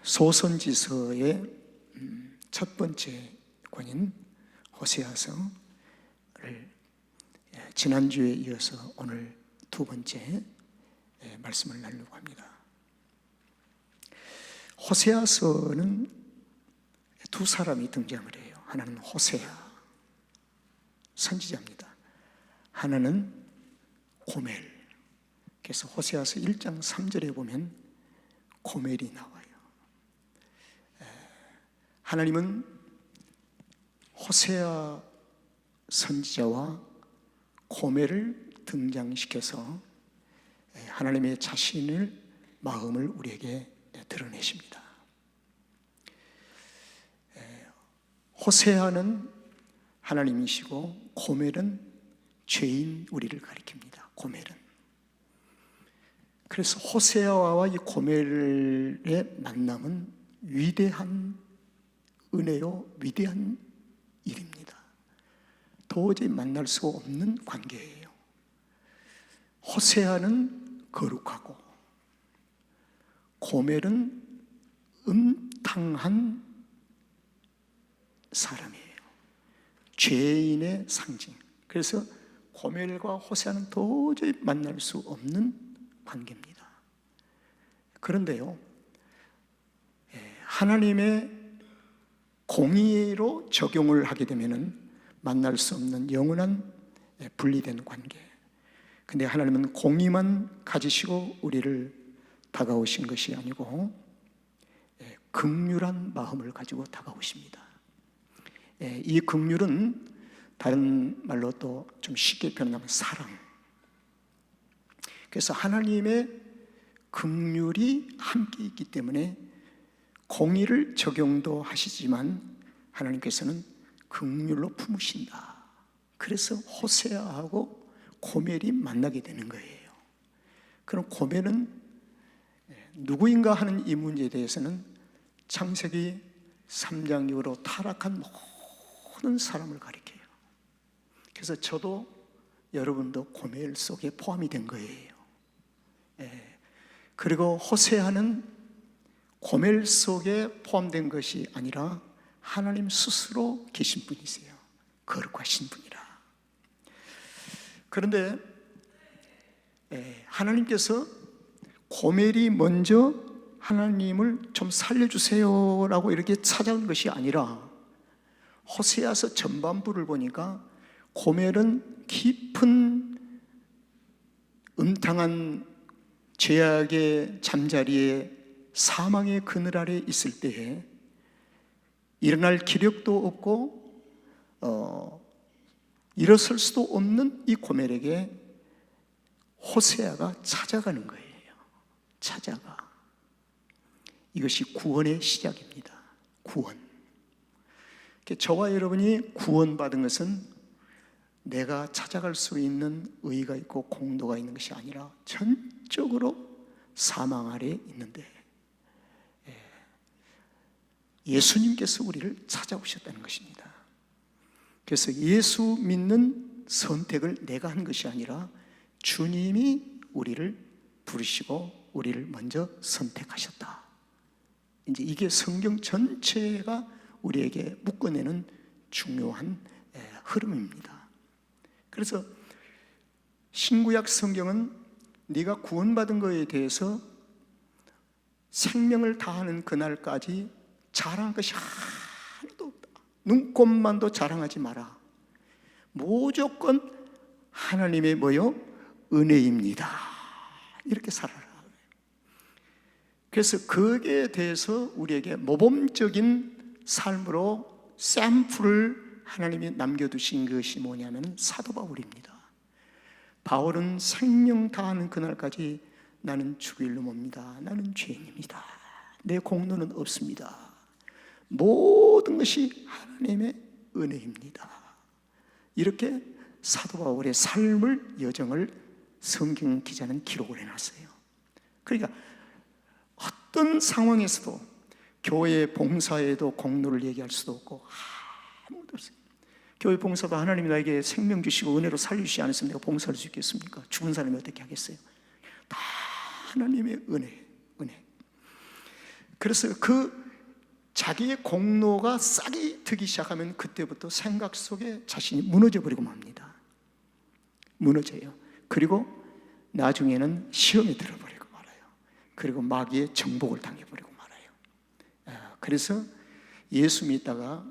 소선지서의 첫 번째 권인 호세아서를 지난주에 이어서 오늘 두 번째 말씀을 나누려고 합니다. 호세아서는 두 사람이 등장을 해요. 하나는 호세아 선지자입니다. 하나는 고멜. 그래서 호세아서 1장 3절에 보면 고멜이 나와요. 하나님은 호세아 선지자와 고멜을 등장시켜서 하나님의 자신을 마음을 우리에게 드러내십니다. 호세아는 하나님이시고 고멜은 죄인 우리를 가리킵니다. 고멜은. 그래서 호세아와 이 고멜의 만남은 위대한 은혜요, 위대한 일입니다. 도저히 만날 수 없는 관계예요. 호세아는 거룩하고 고멜은 음탕한 사람이에요. 죄인의 상징. 그래서 고멜과 호세아는 도저히 만날 수 없는 관계입니다. 그런데요, 하나님의 공의로 적용을 하게 되면은 만날 수 없는 영원한 분리된 관계. 근데 하나님은 공의만 가지시고 우리를 다가오신 것이 아니고 긍휼한 마음을 가지고 다가오십니다. 이 긍휼은 다른 말로 또 좀 쉽게 표현하면 사랑. 그래서 하나님의 긍휼이 함께 있기 때문에 공의를 적용도 하시지만 하나님께서는 긍휼로 품으신다. 그래서 호세아하고 고멜이 만나게 되는 거예요. 그럼 고멜은 누구인가 하는 이 문제에 대해서는 창세기 3장 이후로 타락한 모든 사람을 가리켜요. 그래서 저도 여러분도 고멜 속에 포함이 된 거예요. 그리고 호세아는 고멜 속에 포함된 것이 아니라 하나님 스스로 계신 분이세요. 거룩하신 분이라. 그런데 하나님께서 고멜이 먼저 하나님을 좀 살려주세요라고 이렇게 찾아온 것이 아니라 호세아서 전반부를 보니까 고멜은 깊은 음탕한 죄악의 잠자리에 사망의 그늘 아래 있을 때에 일어날 기력도 없고 일어설 수도 없는 이 고멜에게 호세아가 찾아가는 거예요. 찾아가. 이것이 구원의 시작입니다. 구원. 저와 여러분이 구원받은 것은 내가 찾아갈 수 있는 의의가 있고 공도가 있는 것이 아니라 전적으로 사망 아래 있는데 예수님께서 우리를 찾아오셨다는 것입니다. 그래서 예수 믿는 선택을 내가 한 것이 아니라 주님이 우리를 부르시고 우리를 먼저 선택하셨다. 이제 이게 성경 전체가 우리에게 묶어내는 중요한 흐름입니다. 그래서 신구약 성경은 네가 구원받은 것에 대해서 생명을 다하는 그날까지 자랑할 것이 하나도 없다. 눈꼽만도 자랑하지 마라. 무조건 하나님의 뭐요? 은혜입니다. 이렇게 살아라. 그래서 거기에 대해서 우리에게 모범적인 삶으로 샘플을 하나님이 남겨두신 것이 뭐냐면 사도 바울입니다. 바울은 생명 다하는 그날까지 나는 죽일 놈입니다. 나는 죄인입니다. 내 공로는 없습니다. 모든 것이 하나님의 은혜입니다. 이렇게 사도 바울의 삶을 여정을 성경 기자는 기록을 해놨어요. 그러니까 어떤 상황에서도 교회 봉사에도 공로를 얘기할 수도 없고 아무것도 없어요. 교회 봉사도 하나님이 나에게 생명 주시고 은혜로 살려주시지 않았으면 내가 봉사할 수 있겠습니까? 죽은 사람이 어떻게 하겠어요? 다 하나님의 은혜. 그래서 그 자기의 공로가 싹이 트기 시작하면 그때부터 생각 속에 자신이 무너져 버리고 맙니다. 무너져요. 그리고 나중에는 시험에 들어버리고 말아요. 그리고 마귀의 정복을 당해버리고 말아요. 그래서 예수 믿다가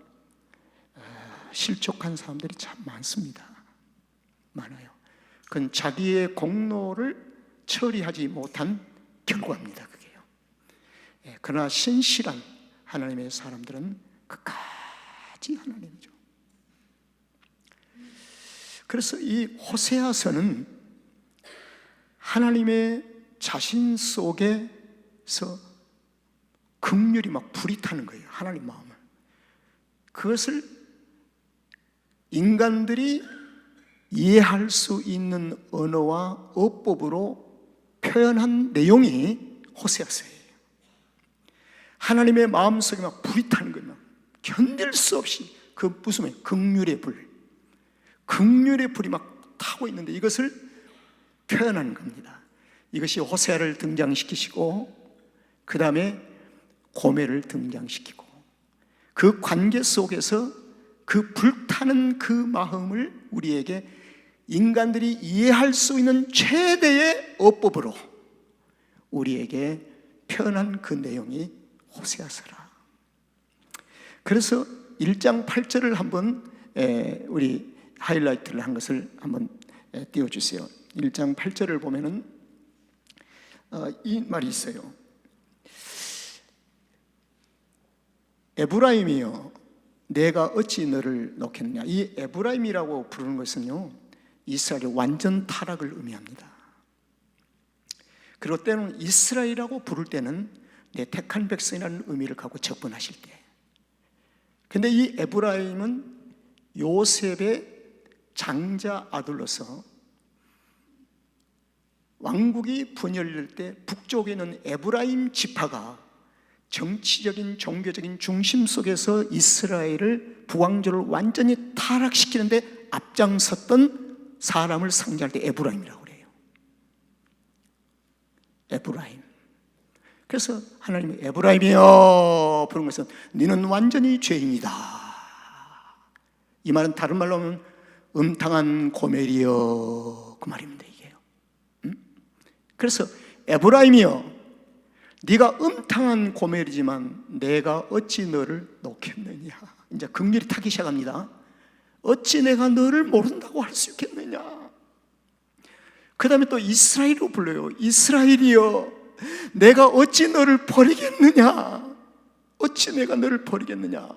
실족한 사람들이 참 많습니다. 많아요. 그건 자기의 공로를 처리하지 못한 결과입니다. 그게요. 그러나 신실한 하나님의 사람들은 끝까지 하나님이죠. 그래서 이 호세아서는 하나님의 자신 속에서 긍휼이 막 불이 타는 거예요. 하나님 마음을. 그것을 인간들이 이해할 수 있는 언어와 어법으로 표현한 내용이 호세아서예요. 하나님의 마음속에 막 불이 타는 거예요. 견딜 수 없이 그 무슨 말이에요? 긍휼의 불. 긍휼의 불이 막 타고 있는데 이것을 표현하는 겁니다. 이것이 호세아를 등장시키시고 그 다음에 고멜을 등장시키고 그 관계 속에서 그 불타는 그 마음을 우리에게 인간들이 이해할 수 있는 최대의 어법으로 우리에게 표현한 그 내용이 호세아서라. 그래서 1장 8절을 한번 우리 하이라이트를 한 것을 한번 띄워주세요. 1장 8절을 보면은 이 말이 있어요. 에브라임이여 내가 어찌 너를 놓겠느냐. 이 에브라임이라고 부르는 것은요 이스라엘의 완전 타락을 의미합니다. 그리고 때로는 이스라엘이라고 부를 때는 내 택한 백성이라는 의미를 갖고 접근하실 때, 근데 이 에브라임은 요셉의 장자 아들로서 왕국이 분열될 때 북쪽에 있는 에브라임 지파가 정치적인 종교적인 중심 속에서 이스라엘을 북왕조를 완전히 타락시키는데 앞장섰던 사람을 상징할 때 에브라임이라고 그래요. 에브라임. 그래서 하나님이 에브라임이여 부른 것은 너는 완전히 죄인이다. 이 말은 다른 말로 하면 음탕한 고멜이여 그 말입니다. 이게요. 그래서 에브라임이여 네가 음탕한 고멜이지만 내가 어찌 너를 놓겠느냐. 이제 긍휼이 타기 시작합니다. 어찌 내가 너를 모른다고 할 수 있겠느냐. 그 다음에 또 이스라엘로 불러요. 이스라엘이여 내가 어찌 너를 버리겠느냐. 어찌 내가 너를 버리겠느냐.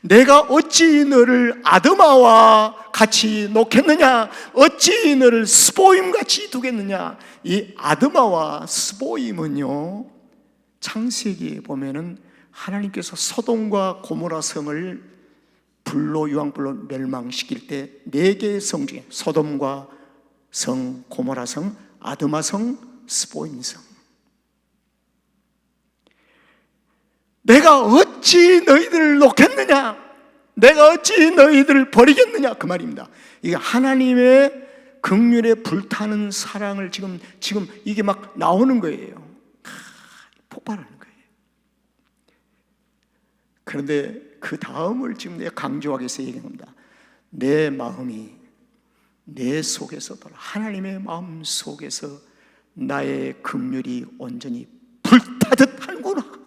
내가 어찌 너를 아드마와 같이 놓겠느냐. 어찌 너를 스보임같이 두겠느냐. 이 아드마와 스보임은요 창세기에 보면은 하나님께서 소돔과 고모라 성을 불로 유황불로 멸망시킬 때 4개의 성 중에 소돔과 성, 고모라 성, 아드마 성, 스보임 성. 내가 어찌 너희들을 놓겠느냐. 내가 어찌 너희들을 버리겠느냐 그 말입니다. 이게 하나님의 긍휼에 불타는 사랑을 지금 이게 막 나오는 거예요. 폭발하는 거예요. 그런데 그 다음을 지금 내가 강조하기 위해서 얘기합니다. 내 마음이 내 속에서 돌아 하나님의 마음 속에서 나의 긍휼이 온전히 불타듯 하는구나.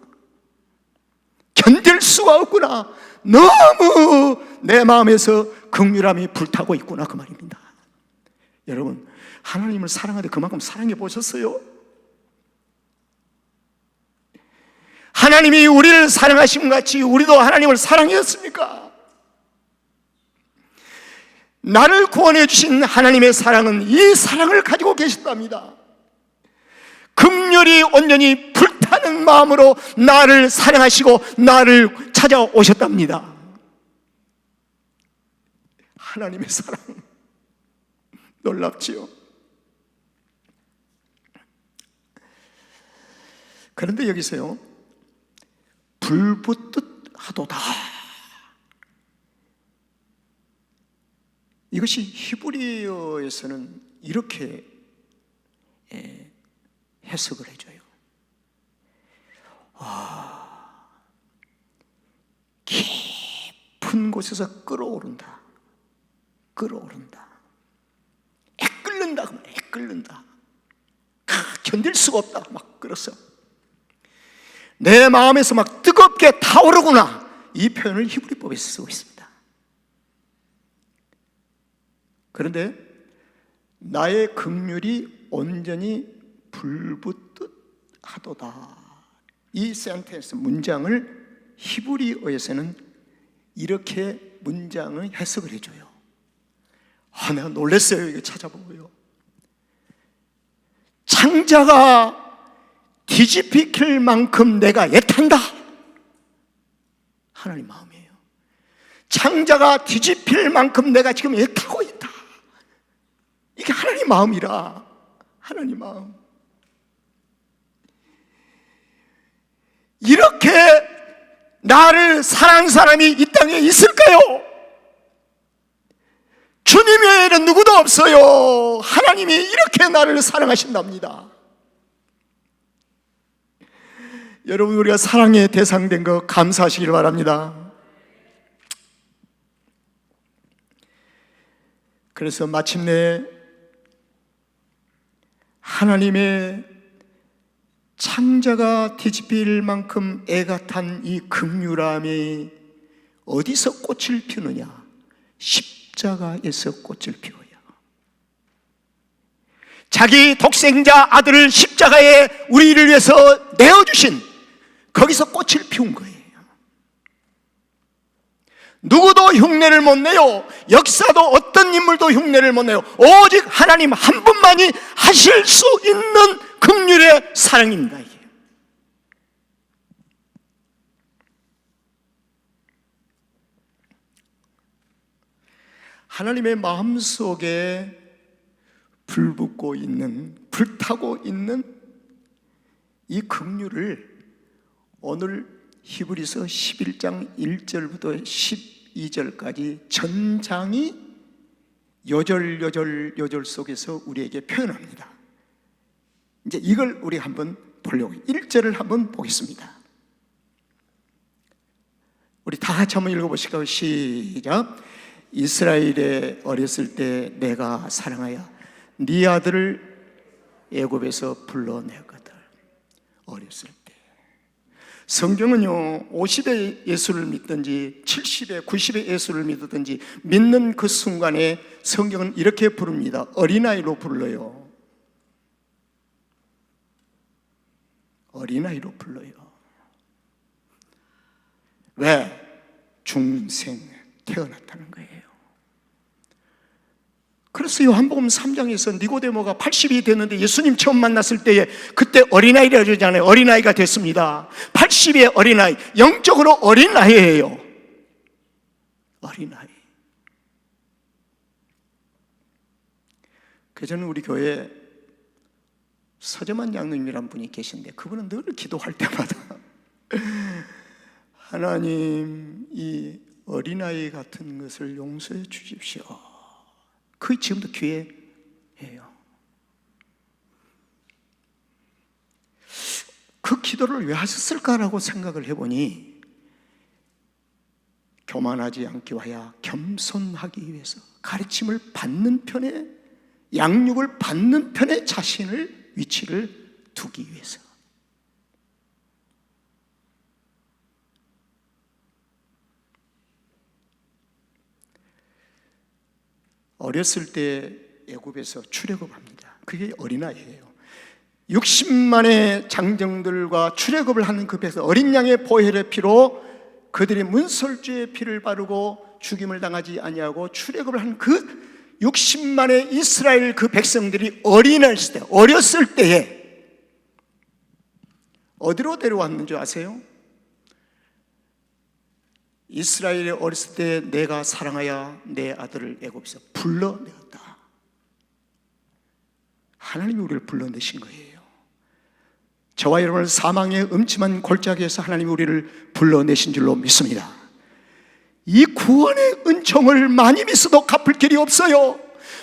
견딜 수가 없구나. 너무 내 마음에서 긍휼함이 불타고 있구나 그 말입니다. 여러분 하나님을 사랑하되 그만큼 사랑해 보셨어요? 하나님이 우리를 사랑하심 같이 우리도 하나님을 사랑했습니까? 나를 구원해 주신 하나님의 사랑은 이 사랑을 가지고 계셨답니다. 긍휼이 온전히 불타는 마음으로 나를 사랑하시고 나를 찾아오셨답니다. 하나님의 사랑 놀랍지요. 그런데 여기서요 불붙듯 하도다. 이것이 히브리어에서는 이렇게 해석을 해줘요. 깊은 곳에서 끓어오른다. 끓어오른다. 애끓는다. 그러면 애끓는다. 견딜 수가 없다. 막 끓었어. 내 마음에서 막 뜨겁게 타오르구나. 이 표현을 히브리법에서 쓰고 있습니다. 그런데 나의 긍휼이 온전히 불붙듯 하도다. 이 센텐스 문장을 히브리어에서는 이렇게 문장을 해석을 해줘요. 내가 놀랐어요. 이거 찾아보고요. 창자가 뒤집힐 만큼 내가 애탄다. 하나님 마음이에요. 창자가 뒤집힐 만큼 내가 지금 애타고 있다. 이게 하나님 마음이라. 하나님 마음. 이렇게 나를 사랑하는 사람이 이 땅에 있을까요? 주님 외에는 누구도 없어요. 하나님이 이렇게 나를 사랑하신답니다. 여러분, 우리가 사랑의 대상된 거 감사하시길 바랍니다. 그래서 마침내 하나님의 창자가 뒤집힐 만큼 애가 탄 이 긍휼함이 어디서 꽃을 피우느냐? 십자가에서 꽃을 피워요. 자기 독생자 아들을 십자가에 우리를 위해서 내어주신 거기서 꽃을 피운 거예요. 누구도 흉내를 못 내요. 역사도 어떤 인물도 흉내를 못 내요. 오직 하나님 한 분만이 하실 수 있는 긍휼의 사랑입니다. 이게. 하나님의 마음속에 불붙고 있는, 불타고 있는 이 긍휼을 오늘 히브리서 11장 1절부터 12절까지 전장이 요절 속에서 우리에게 표현합니다. 이제 이걸 우리 한번 보려고 1절을 한번 보겠습니다. 우리 다 같이 한번 읽어보실까요? 시작. 이스라엘에 어렸을 때 내가 사랑하여 네 아들을 애굽에서 불러내거든. 어렸을 때. 성경은요 50의 예수를 믿든지 70의 90의 예수를 믿든지 믿는 그 순간에 성경은 이렇게 부릅니다. 어린아이로 불러요. 어린아이로 불러요. 왜? 중생 태어났다는 거예요. 그래서 요한복음 3장에서 니고데모가 80이 됐는데 예수님 처음 만났을 때에 그때 어린아이라 그러잖아요. 어린아이가 됐습니다. 80의 어린아이, 영적으로 어린아이예요. 어린아이. 그전에 우리 교회에 서재만 장로님이란 분이 계신데 그분은 늘 기도할 때마다 하나님 이 어린아이 같은 것을 용서해 주십시오. 그게 지금도 기회예요. 그 기도를 왜 하셨을까라고 생각을 해보니 교만하지 않기 위하여 겸손하기 위해서 가르침을 받는 편에 양육을 받는 편에 자신을 위치를 두기 위해서. 어렸을 때 애굽에서 출애굽합니다. 그게 어린아이예요. 60만의 장정들과 출애굽을 하는 그 배에서 어린 양의 보혈의 피로 그들이 문설주의 피를 바르고 죽임을 당하지 아니하고 출애굽을 한 그 60만의 이스라엘 그 백성들이 어렸을 때에 어디로 데려왔는 줄 아세요? 이스라엘이 어렸을 때 내가 사랑하여 내 아들을 애굽에서 불러내었다. 하나님이 우리를 불러내신 거예요. 저와 여러분을 사망의 음침한 골짜기에서 하나님이 우리를 불러내신 줄로 믿습니다. 이 구원의 은총을 많이 믿어도 갚을 길이 없어요.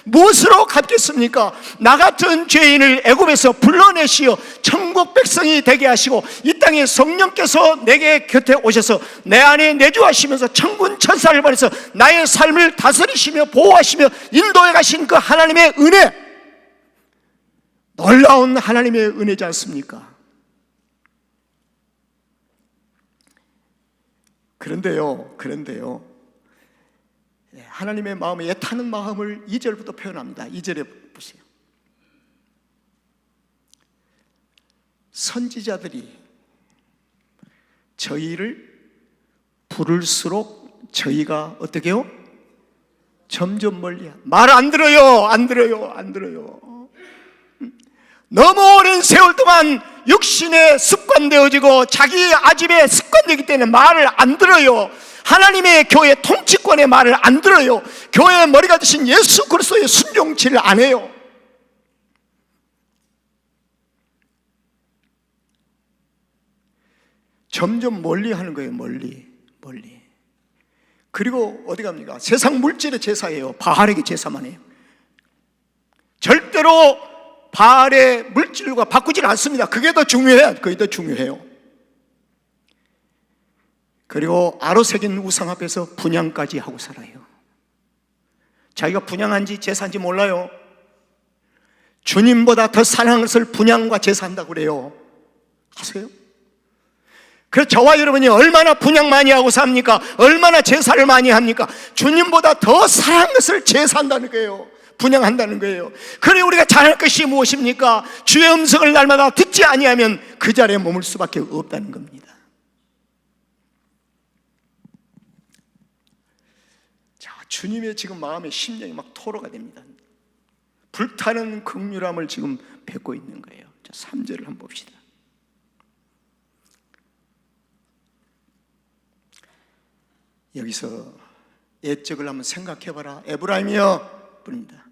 무엇으로 갚겠습니까? 나 같은 죄인을 애굽에서 불러내시어 천국 백성이 되게 하시고 이 땅에 성령께서 내게 곁에 오셔서 내 안에 내주하시면서 천군 천사를 보내서 나의 삶을 다스리시며 보호하시며 인도해 가신 그 하나님의 은혜, 놀라운 하나님의 은혜지 않습니까? 그런데요 하나님의 마음에 애타는 마음을 2절부터 표현합니다. 2절에 보세요. 선지자들이 저희를 부를수록 저희가 어떻게 해요? 점점 멀리 말 안 들어요. 너무 오랜 세월 동안 육신에 습관되어지고 자기 아집에 습관되기 때문에 말을 안 들어요. 하나님의 교회 통치권의 말을 안 들어요. 교회의 머리가 되신 예수 그리스도의 순종치를 안 해요. 점점 멀리 하는 거예요. 멀리. 그리고 어디 갑니까? 세상 물질의 제사예요. 바알에게 제사만 해요. 절대로 바알의 물질과 바꾸질 않습니다. 그게 더 중요해요. 그리고 아로 새긴 우상 앞에서 분향까지 하고 살아요. 자기가 분향한지 제사인지 몰라요. 주님보다 더 사랑하는 것을 분향과 제사한다고 그래요. 아세요? 그래서 저와 여러분이 얼마나 분향 많이 하고 삽니까? 얼마나 제사를 많이 합니까? 주님보다 더 사랑하는 것을 제사한다는 거예요. 분향한다는 거예요. 그래 우리가 잘할 것이 무엇입니까? 주의 음성을 날마다 듣지 아니하면 그 자리에 머물 수밖에 없다는 겁니다. 자, 주님의 지금 마음의 심령이 막 토로가 됩니다. 불타는 긍휼함을 지금 뱉고 있는 거예요. 자, 3절을 한번 봅시다. 여기서 옛적을 한번 생각해봐라. 에브라임이여 부릅니다.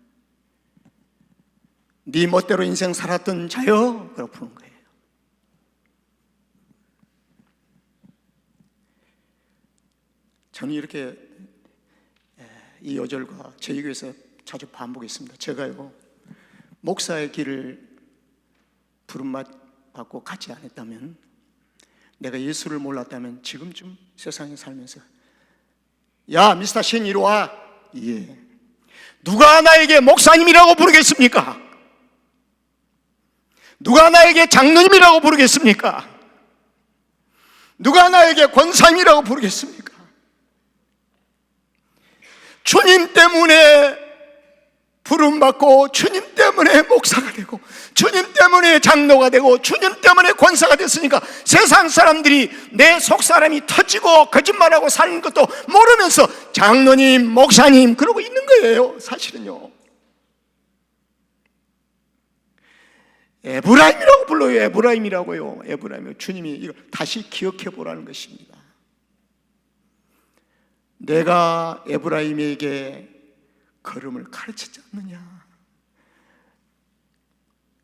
네 멋대로 인생 살았던 자여, 그렇게 부르는 거예요. 저는 이렇게 이 요절과 저희 교회에서 자주 반복했습니다. 제가요 목사의 길을 부름맛 받고 같이 안 했다면, 내가 예수를 몰랐다면 지금쯤 세상에 살면서 야 미스터 신 이리 와. 예. 누가 나에게 목사님이라고 부르겠습니까? 누가 나에게 장로님이라고 부르겠습니까? 누가 나에게 권사님이라고 부르겠습니까? 주님 때문에 부름받고 주님 때문에 목사가 되고 주님 때문에 장로가 되고 주님 때문에 권사가 됐으니까 세상 사람들이 내 속사람이 터지고 거짓말하고 사는 것도 모르면서 장로님, 목사님 그러고 있는 거예요. 사실은요 에브라임이라고 불러요. 에브라임이라고요. 에브라임. 주님이 이걸 다시 기억해 보라는 것입니다. 내가 에브라임에게 걸음을 가르치지 않느냐.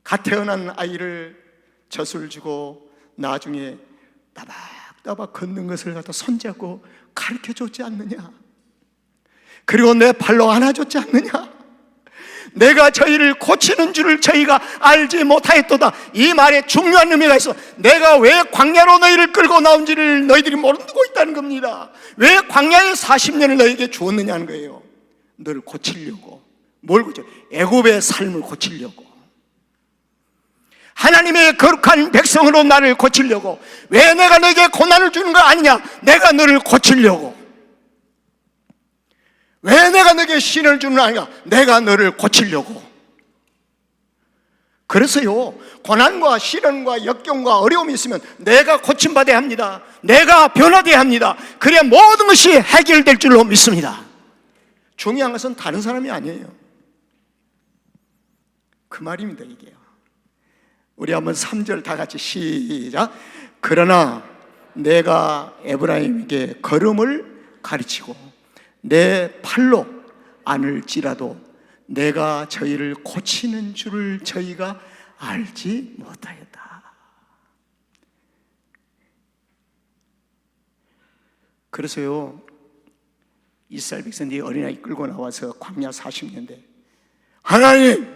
갓 태어난 아이를 젖을 주고 나중에 따박따박 걷는 것을 갖다 손잡고 가르쳐줬지 않느냐. 그리고 내 발로 안아줬지 않느냐. 내가 저희를 고치는 줄을 저희가 알지 못하였도다. 이 말에 중요한 의미가 있어. 내가 왜 광야로 너희를 끌고 나온지를 너희들이 모르고 있다는 겁니다. 왜 광야의 40년을 너희에게 주었느냐는 거예요. 너를 고치려고. 뭘 고쳐? 애굽의 삶을 고치려고. 하나님의 거룩한 백성으로 나를 고치려고. 왜 내가 너에게 고난을 주는 거 아니냐? 내가 너를 고치려고. 왜 내가 너에게 신을 주는 거 아니냐? 내가 너를 고치려고. 그래서요 고난과 시련과 역경과 어려움이 있으면 내가 고침받아야 합니다. 내가 변화돼야 합니다. 그래야 모든 것이 해결될 줄로 믿습니다. 중요한 것은 다른 사람이 아니에요. 그 말입니다. 이게요. 우리 한번 3절 다 같이 시작. 그러나 내가 에브라임에게 걸음을 가르치고 내 팔로 안을지라도 내가 저희를 고치는 줄을 저희가 알지 못하였다. 그래서요 이스라엘 백성들이 어린아이 끌고 나와서 광야 40년대 하나님,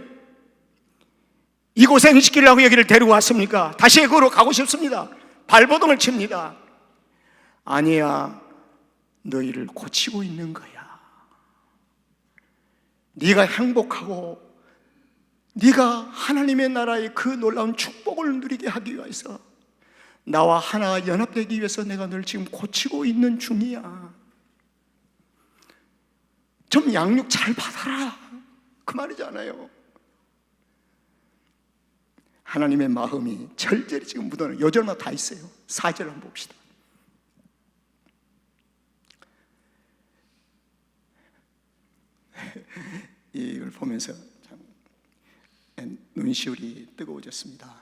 이 고생시키려고 여기를 데리고 왔습니까? 다시 애굽으로 가고 싶습니다. 발버둥을 칩니다. 아니야, 너희를 고치고 있는 거야. 네가 행복하고 네가 하나님의 나라의 그 놀라운 축복을 누리게 하기 위해서, 나와 하나 연합되기 위해서 내가 널 지금 고치고 있는 중이야. 좀 양육 잘 받아라, 그 말이잖아요. 하나님의 마음이 절절히 지금 묻어나요. 요절마다 다 있어요. 4절 한번 봅시다. 이걸 보면서 참 눈시울이 뜨거워졌습니다.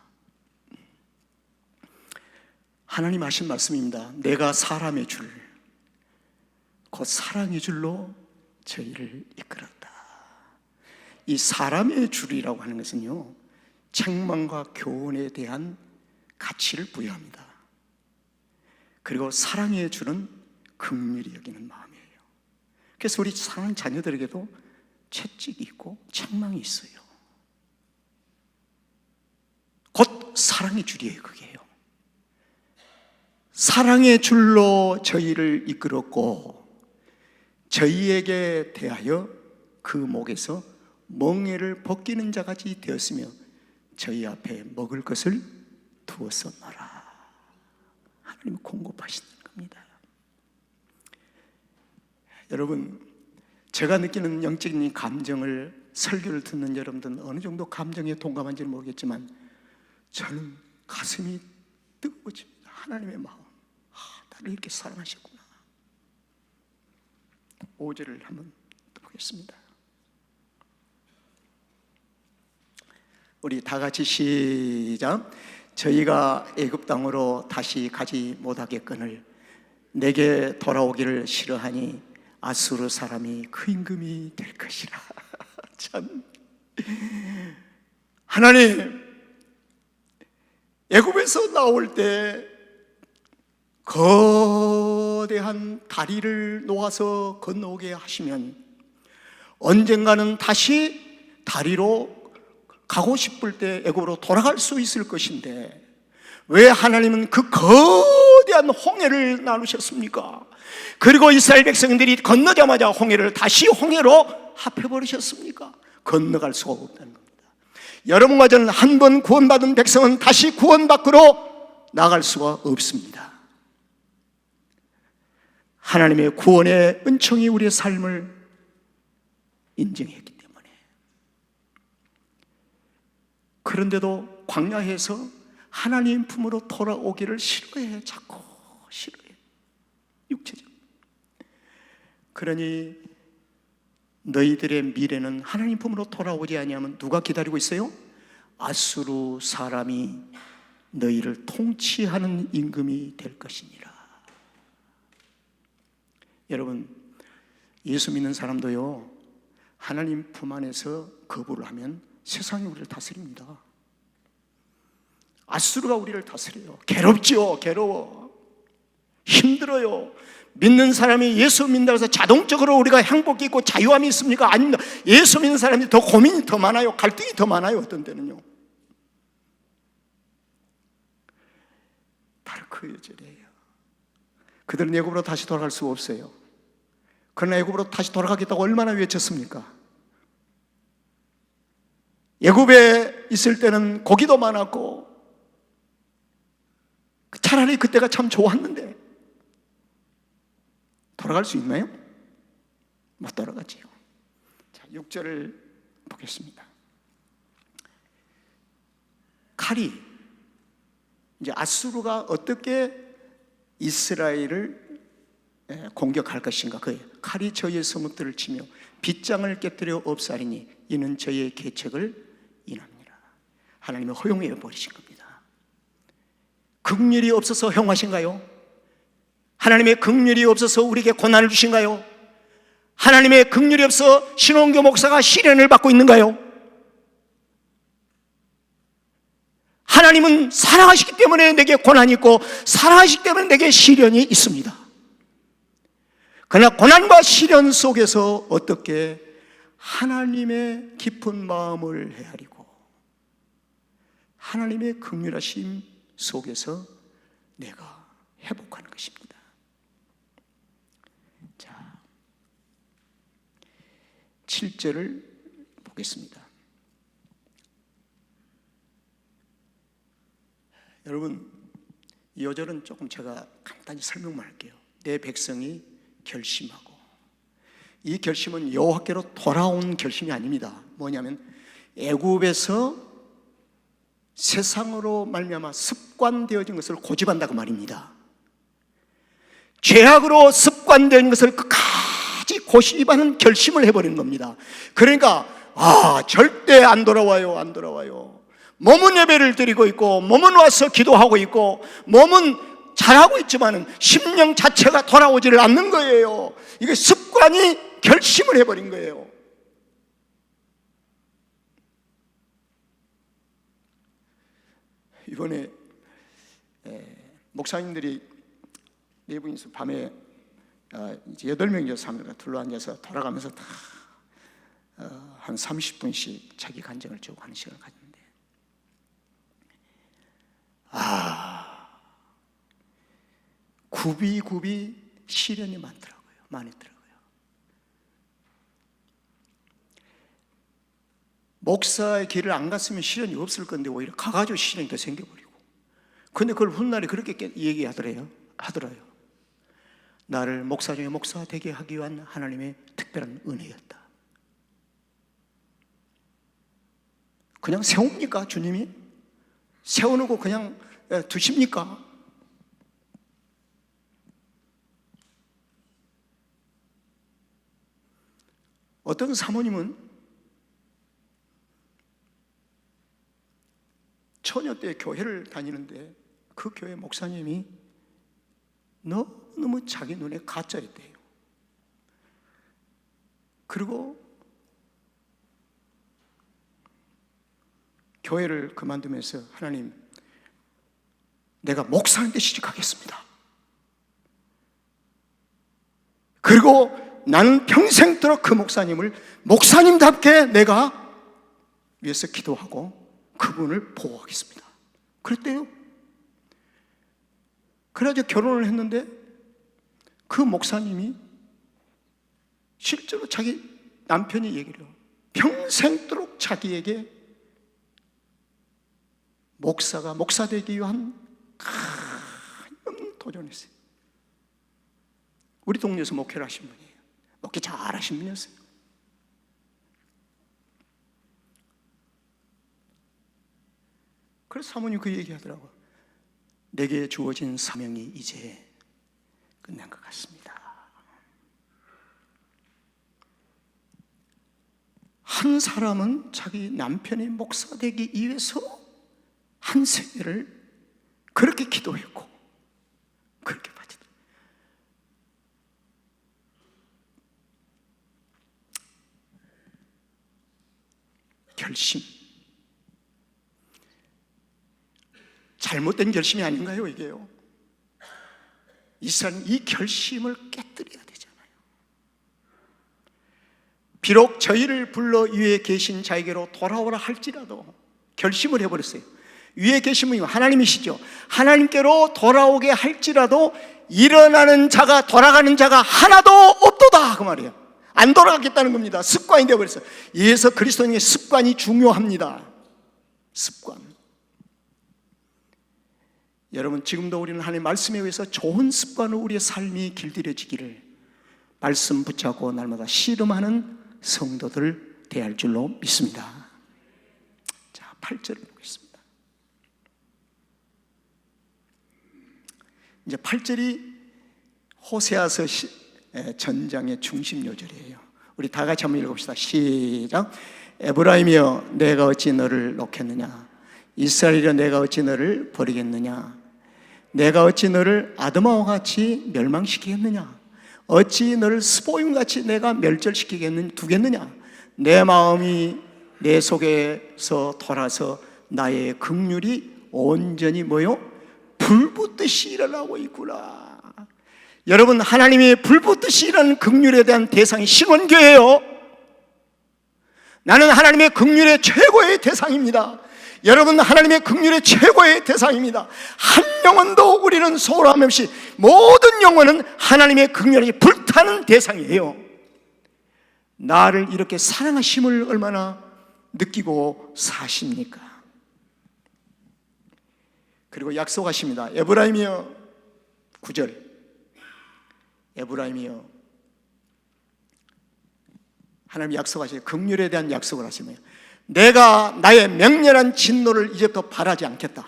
하나님 하신 말씀입니다. 내가 사람의 줄, 곧 사랑의 줄로 저희를 이끌었다. 이 사람의 줄이라고 하는 것은요, 책망과 교훈에 대한 가치를 부여합니다. 그리고 사랑의 줄은 긍휼히 여기는 마음이에요. 그래서 우리 사랑하는 자녀들에게도 채찍이 있고 책망이 있어요. 곧 사랑의 줄이에요. 그게요. 사랑의 줄로 저희를 이끌었고 저희에게 대하여 그 목에서 멍에를 벗기는 자같이 되었으며 저희 앞에 먹을 것을 두었었노라. 하나님이 공급하시는 겁니다. 여러분, 제가 느끼는 영적인 감정을 설교를 듣는 여러분들은 어느 정도 감정에 동감한지는 모르겠지만 저는 가슴이 뜨거워집니다. 하나님의 마음, 나를 이렇게 사랑하셨구나. 5절을 한번 보겠습니다. 우리 다 같이 시작. 저희가 애굽 땅으로 다시 가지 못하겠거늘 내게 돌아오기를 싫어하니 아수르 사람이 그 임금이 될 것이라. 참, 하나님, 애굽에서 나올 때 거대한 다리를 놓아서 건너오게 하시면 언젠가는 다시 다리로 가고 싶을 때 애굽으로 돌아갈 수 있을 것인데 왜 하나님은 그 거대한 홍해를 나누셨습니까? 그리고 이스라엘 백성들이 건너자마자 홍해를 다시 홍해로 합해버리셨습니까? 건너갈 수가 없다는 겁니다. 여러분과 저는 한 번 구원받은 백성은 다시 구원 밖으로 나갈 수가 없습니다. 하나님의 구원의 은총이 우리의 삶을 인정했기 때문에. 그런데도 광야에서 하나님 품으로 돌아오기를 싫어해. 자꾸 싫어해. 육체적. 그러니 너희들의 미래는 하나님 품으로 돌아오지 아니하면 누가 기다리고 있어요? 아수르 사람이 너희를 통치하는 임금이 될 것이니라. 여러분, 예수 믿는 사람도요, 하나님 품 안에서 거부를 하면 세상이 우리를 다스립니다. 아수르가 우리를 다스려요. 괴롭지요. 괴로워. 힘들어요. 믿는 사람이 예수 믿는다고 해서 자동적으로 우리가 행복이 있고 자유함이 있습니까? 아닙니다. 예수 믿는 사람이 더 고민이 더 많아요. 갈등이 더 많아요. 어떤 때는요. 바로 그 여절이에요. 그들은 애굽으로 다시 돌아갈 수가 없어요. 그러나 애굽으로 다시 돌아가겠다고 얼마나 외쳤습니까? 애굽에 있을 때는 고기도 많았고 차라리 그때가 참 좋았는데 돌아갈 수 있나요? 못 돌아가지요. 자, 6절을 보겠습니다. 칼이, 이제 아수르가 어떻게 이스라엘을 공격할 것인가, 그예요. 칼이 저희의 성읍들을 치며 빗장을 깨뜨려 없애리니 이는 저희의 계책을 인합니다. 하나님은 허용해 버리신 겁니다. 긍휼이 없어서 허용하신가요? 하나님의 긍휼이 없어서 우리에게 고난을 주신가요? 하나님의 긍휼이 없어 신원교 목사가 시련을 받고 있는가요? 하나님은 사랑하시기 때문에 내게 고난이 있고 사랑하시기 때문에 내게 시련이 있습니다. 그러나 고난과 시련 속에서 어떻게 하나님의 깊은 마음을 헤아리고 하나님의 긍휼하심 속에서 내가 회복하는 것입니다. 자, 7절을 보겠습니다. 여러분, 이 5절은 조금 제가 간단히 설명만 할게요. 내 백성이 결심하고, 이 결심은 여호와께로 돌아온 결심이 아닙니다. 뭐냐면 애굽에서 세상으로 말미암아 습관되어진 것을 고집한다고 말입니다. 죄악으로 습관된 것을 끝까지 고집하는 결심을 해버리는 겁니다. 그러니까 절대 안 돌아와요, 안 돌아와요. 몸은 예배를 드리고 있고, 몸은 와서 기도하고 있고, 몸은 잘하고 있지만 심령 자체가 돌아오지를 않는 거예요. 이게 습관이 결심을 해버린 거예요. 이번에 목사님들이 네 분이서 밤에 이제 8명이서 3명가 둘러앉아서 돌아가면서 다 한 30분씩 자기 간증을 쭉 하는 시간을 가졌는데, 굽이 시련이 많더라고요. 많았더라고요. 목사의 길을 안 갔으면 시련이 없을 건데 오히려 가가지고 시련이 더 생겨버리고. 근데 그걸 훗날에 그렇게 얘기하더래요. 나를 목사 중에 목사 되게 하기 위한 하나님의 특별한 은혜였다. 그냥 세웁니까? 주님이? 세워놓고 그냥 두십니까? 어떤 사모님은 처녀 때 교회를 다니는데 그 교회 목사님이 너무 자기 눈에 가짜였대요. 그리고 교회를 그만두면서 하나님, 내가 목사한테 시집가겠습니다. 그리고 나는 평생도록 그 목사님을 목사님답게 내가 위해서 기도하고 그분을 보호하겠습니다. 그랬대요. 그래가지고 결혼을 했는데 그 목사님이 실제로 자기 남편이 얘기를 해요. 평생도록 자기에게 목사 되기 위한 큰 도전했어요. 우리 동네에서 목회를 하신 분이에요. 목회 잘 하신 분이었어요. 그래서 사모님 그 얘기하더라고요. 내게 주어진 사명이 이제 끝난 것 같습니다. 한 사람은 자기 남편이 목사 되기 위해서 한 세대를 그렇게 기도했고 그렇게 바쳤다. 결심, 잘못된 결심이 아닌가요, 이게요? 이스라엘은 이 결심을 깨뜨려야 되잖아요. 비록 저희를 불러 위에 계신 자에게로 돌아오라 할지라도 결심을 해버렸어요. 위에 계신 분이 하나님이시죠. 하나님께로 돌아오게 할지라도 일어나는 자가, 돌아가는 자가 하나도 없도다, 그 말이에요. 안 돌아가겠다는 겁니다. 습관이 되어버렸어요. 예수 그리스도인의 습관이 중요합니다. 습관. 여러분, 지금도 우리는 하나님의 말씀에 의해서 좋은 습관으로 우리의 삶이 길들여지기를 말씀 붙잡고 날마다 씨름하는 성도들 되어야 할 줄로 믿습니다. 자, 8절을 보겠습니다. 이제 8절이 호세아서 전장의 중심 요절이에요. 우리 다 같이 한번 읽어봅시다. 시작. 에브라임이여, 내가 어찌 너를 놓겠느냐? 이스라엘이여, 내가 어찌 너를 버리겠느냐? 내가 어찌 너를 아드마와 같이 멸망시키겠느냐? 어찌 너를 스보임같이 내가 두겠느냐? 내 마음이 내 속에서 돌아서 나의 긍휼이 온전히 불붙듯이 일어나고 있구나. 여러분, 하나님이 불붙듯이 일어나는 긍휼에 대한 대상이 신원교회예요. 나는 하나님의 긍휼의 최고의 대상입니다. 여러분, 하나님의 긍휼의 최고의 대상입니다. 한 영혼도 우리는 소홀함 없이, 모든 영혼은 하나님의 긍휼에 불타는 대상이에요. 나를 이렇게 사랑하심을 얼마나 느끼고 사십니까? 그리고 약속하십니다. 에브라임이여, 9절, 에브라임이여, 하나님 약속하세요. 긍휼에 대한 약속을 하시며, 내가 나의 맹렬한 진노를 이제부터 바라지 않겠다.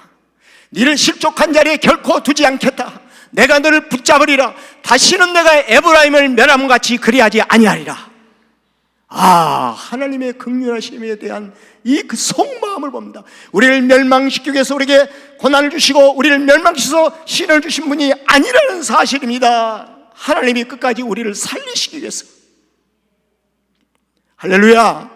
너를 실족한 자리에 결코 두지 않겠다. 내가 너를 붙잡으리라. 다시는 내가 에브라임을 멸함같이 그리하지 아니하리라. 하나님의 긍휼하심에 대한 이 그 속마음을 봅니다. 우리를 멸망시키기 위해서 우리에게 고난을 주시고 우리를 멸망시켜서 신을 주신 분이 아니라는 사실입니다. 하나님이 끝까지 우리를 살리시기 위해서. 할렐루야.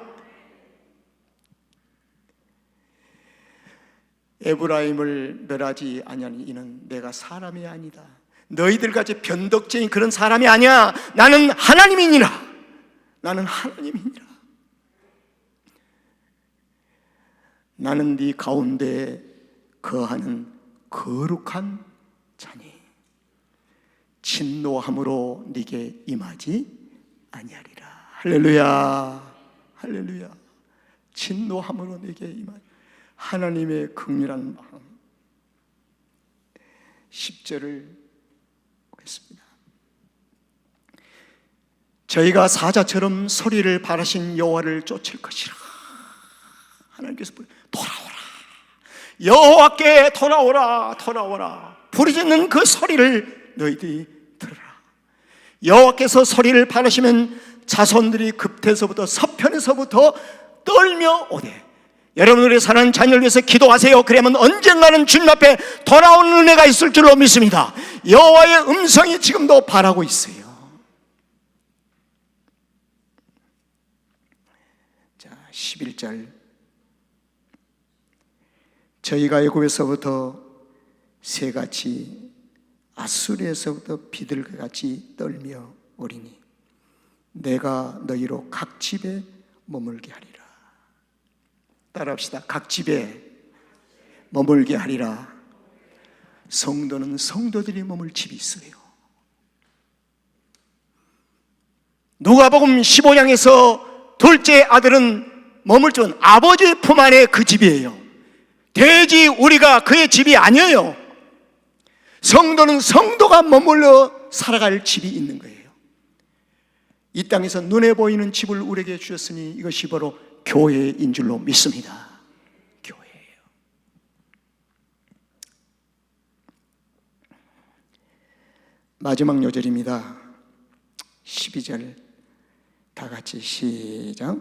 에브라임을 멸하지 아니하니 이는 내가 사람이 아니다. 너희들같이 변덕쟁이 그런 사람이 아니야. 나는 하나님이니라. 나는 하나님이니라. 나는 네 가운데 거하는 거룩한 자니 진노함으로 네게 임하지 아니하리라. 할렐루야. 할렐루야. 진노함으로 네게 임하지. 하나님의 긍휼한 마음. 10절을 보겠습니다. 저희가 사자처럼 소리를 바라신 여호와를 쫓을 것이라. 하나님께서 돌아오라, 여호와께 돌아오라, 돌아오라. 부르짖는 그 소리를 너희들이 들으라. 여호와께서 소리를 바라시면 자손들이 급태서부터 서편에서부터 떨며 오되. 여러분들이 사는 자녀를 위해서 기도하세요. 그러면 언젠가는 주님 앞에 돌아오는 은혜가 있을 줄로 믿습니다. 여호와의 음성이 지금도 바라고 있어요. 자, 11절. 저희가 애굽에서부터 새같이 아수르에서부터 비둘기같이 떨며 오리니 내가 너희로 각 집에 머물게 하리라. 따라합시다. 각 집에 머물게 하리라. 성도는 성도들이 머물 집이 있어요. 누가복음 15장에서 둘째 아들은 머물 집은 아버지 품 안에 그 집이에요. 돼지 우리가 그의 집이 아니에요. 성도는 성도가 머물러 살아갈 집이 있는 거예요. 이 땅에서 눈에 보이는 집을 우리에게 주셨으니 이것이 바로 교회인 줄로 믿습니다. 교회예요. 마지막 요절입니다. 12절 다 같이 시작.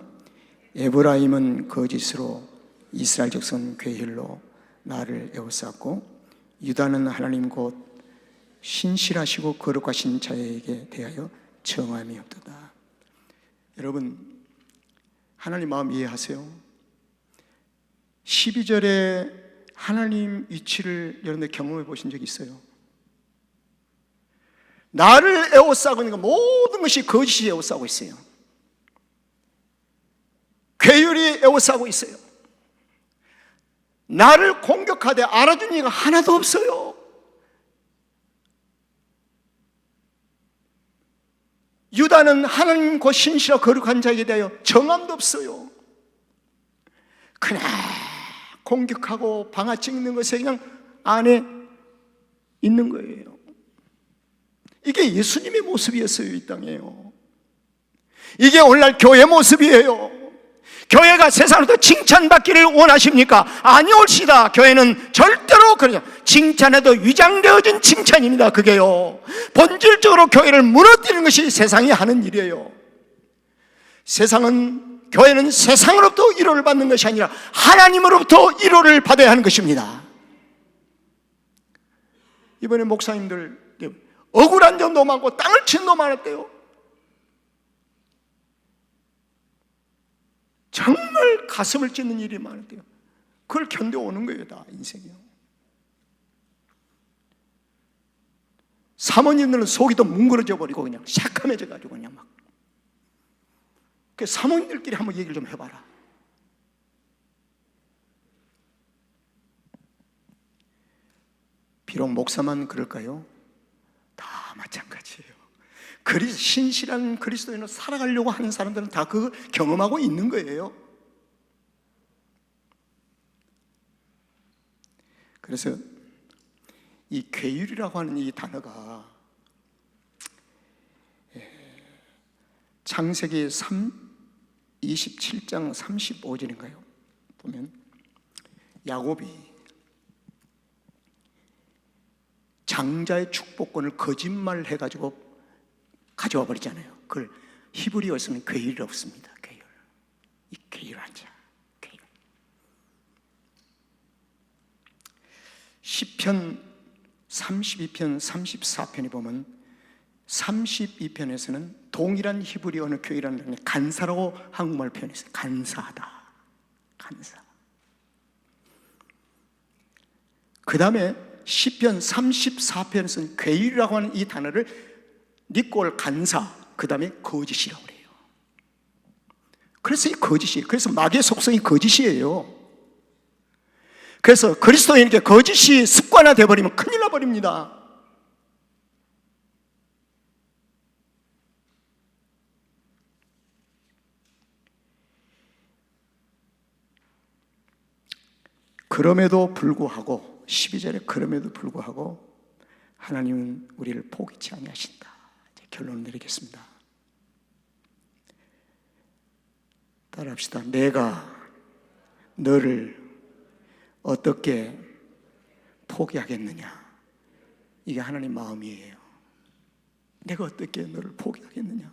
에브라임은 거짓으로 이스라엘 족속은 괴혈로 나를 에워쌌고 유다는 하나님 곧 신실하시고 거룩하신 자에게 대하여 정함이 없도다. 여러분, 하나님 마음 이해하세요? 12절에 하나님 위치를 여러분들 경험해 보신 적 있어요? 나를 에워싸고 있는 거, 모든 것이 거짓이 에워싸고 있어요. 괴율이 에워싸고 있어요. 나를 공격하되 알아준 이가 하나도 없어요. 유다는 하나님 곧 신실하고 거룩한 자에게 대하여 정함도 없어요. 그냥 공격하고 방아 찍는 것에 그냥 안에 있는 거예요. 이게 예수님의 모습이었어요. 이 땅에요. 이게 오늘날 교회 모습이에요. 교회가 세상으로부터 칭찬받기를 원하십니까? 아니올시다. 교회는 절대로 그러죠. 칭찬해도 위장되어진 칭찬입니다. 그게요, 본질적으로 교회를 무너뜨리는 것이 세상이 하는 일이에요. 교회는 세상으로부터 위로를 받는 것이 아니라 하나님으로부터 위로를 받아야 하는 것입니다. 이번에 목사님들 억울한 점도 많고 땅을 친 놈 많았대요. 정말 가슴을 찢는 일이 많았대요. 그걸 견뎌오는 거예요. 다 인생이요. 사모님들은 속이 더 뭉그러져 버리고 그냥 새까매져 가지고 그냥 막 그 사모님들끼리 한번 얘기를 좀 해봐라. 비록 목사만 그럴까요? 다 마찬가지예요. 신실한 그리스도인으로 살아가려고 하는 사람들은 다 그걸 경험하고 있는 거예요. 그래서 이 괴율이라고 하는 이 단어가 창세기 27장 35절인가요? 보면 야곱이 장자의 축복권을 거짓말해가지고 가져와 버리잖아요. 그걸 히브리어에서는 괴율이라고 씁니다. 괴율. 이 괴율한 자. 괴율. 시편 32편, 34편에 보면 32편에서는 동일한 히브리 언어 교회라는 간사라고 한국말 표현했어요. 간사하다. 간사. 그 다음에 시편 34편에서는 괴율이라고 하는 이 단어를 니꼴 간사, 그 다음에 거짓이라고 그래요. 그래서 이 거짓이, 그래서 마귀의 속성이 거짓이에요. 그래서 그리스도인에게 거짓이 습관화되어 버리면 큰일 나버립니다. 그럼에도 불구하고 12절에 그럼에도 불구하고 하나님은 우리를 포기치 아니하신다. 결론을 내리겠습니다. 따라합시다. 내가 너를 어떻게 포기하겠느냐. 이게 하나님 마음이에요. 내가 어떻게 너를 포기하겠느냐.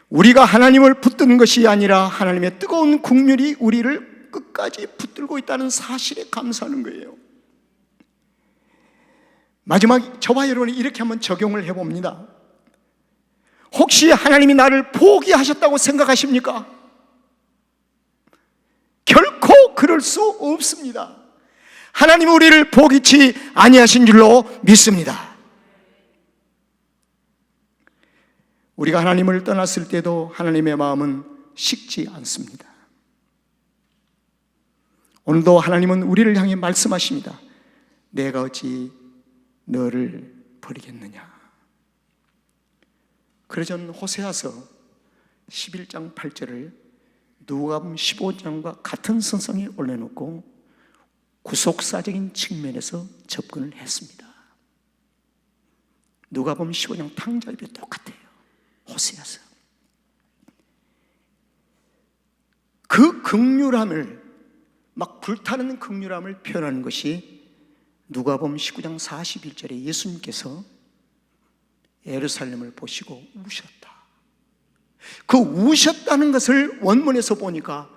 우리가 하나님을 붙드는 것이 아니라 하나님의 뜨거운 국률이 우리를 끝까지 붙들고 있다는 사실에 감사하는 거예요. 마지막 저와 여러분이 이렇게 한번 적용을 해봅니다. 혹시 하나님이 나를 포기하셨다고 생각하십니까? 결코 그럴 수 없습니다. 하나님은 우리를 포기치 아니하신 줄로 믿습니다. 우리가 하나님을 떠났을 때도 하나님의 마음은 식지 않습니다. 오늘도 하나님은 우리를 향해 말씀하십니다. 내가 어찌 너를 버리겠느냐. 그래서 저는 호세아서 11장 8절을 누가복음 15장과 같은 선상에 올려놓고 구속사적인 측면에서 접근을 했습니다. 누가복음 15장 탕자입이 똑같아요. 호세아서. 그 긍휼함을, 막 불타는 긍휼함을 표현하는 것이 누가복음 19장 41절에 예수님께서 예루살렘을 보시고 우셨다. 그 우셨다는 것을 원문에서 보니까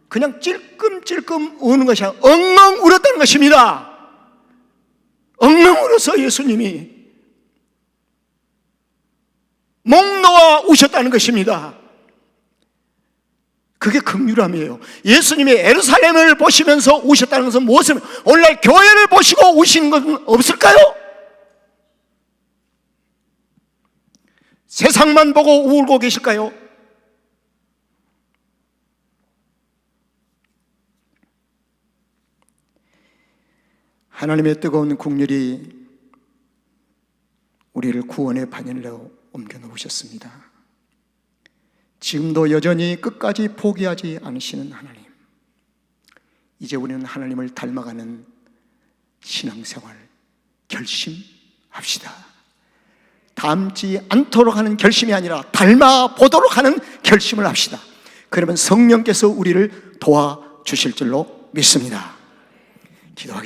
그냥 찔끔찔끔 우는 것이 아니라 엉엉 울었다는 것입니다. 엉엉 울어서 예수님이 목 놓아 우셨다는 것입니다. 그게 긍휼함이에요. 예수님이 예루살렘을 보시면서 우셨다는 것은 무엇을, 오늘날 교회를 보시고 우시는 것은 없을까요? 세상만 보고 울고 계실까요? 하나님의 뜨거운 국률이 우리를 구원의 반열로 옮겨 놓으셨습니다. 지금도 여전히 끝까지 포기하지 않으시는 하나님, 이제 우리는 하나님을 닮아가는 신앙생활 결심합시다. 닮지 않도록 하는 결심이 아니라 닮아보도록 하는 결심을 합시다. 그러면 성령께서 우리를 도와주실 줄로 믿습니다. 기도하겠습니다.